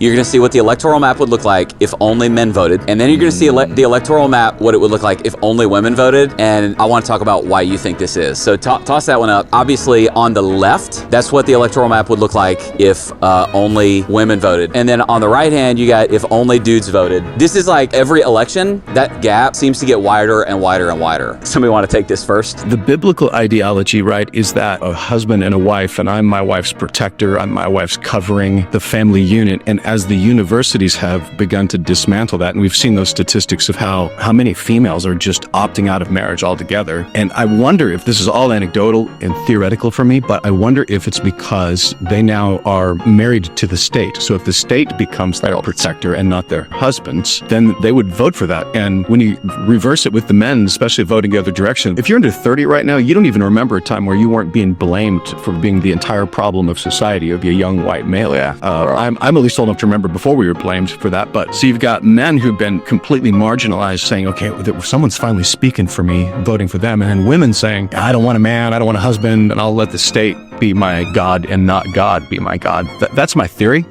You're going to see what the electoral map would look like if only men voted. And then you're going to see the electoral map, what it would look like if only women voted. And I want to talk about why you think this is. So toss that one up. Obviously, on the left, that's what the electoral map would look like if only women voted. And then on the right hand, you got if only dudes voted. This is like every election, that gap seems to get wider and wider and wider. Somebody want to take this first? The biblical ideology, right, is that a husband and a wife, and I'm my wife's protector, I'm my wife's covering, the family unit. And as the universities have begun to dismantle that, and we've seen those statistics of how many females are just opting out of marriage altogether. And I wonder if this is all anecdotal and theoretical for me, but I wonder if it's because they now are married to the state. So if the state becomes their protector and not their husbands, then they would vote for that. And when you reverse it with the men, especially voting the other direction, if you're under 30 right now, you don't even remember a time where you weren't being blamed for being the entire problem of society, of a young white male. Yeah. I'm at least old enough to remember before we were blamed for that. But so you've got men who've been completely marginalized saying, okay, someone's finally speaking for me, voting for them. And then women saying, I don't want a man, I don't want a husband, and I'll let the state be my God and not God be my God. That's my theory.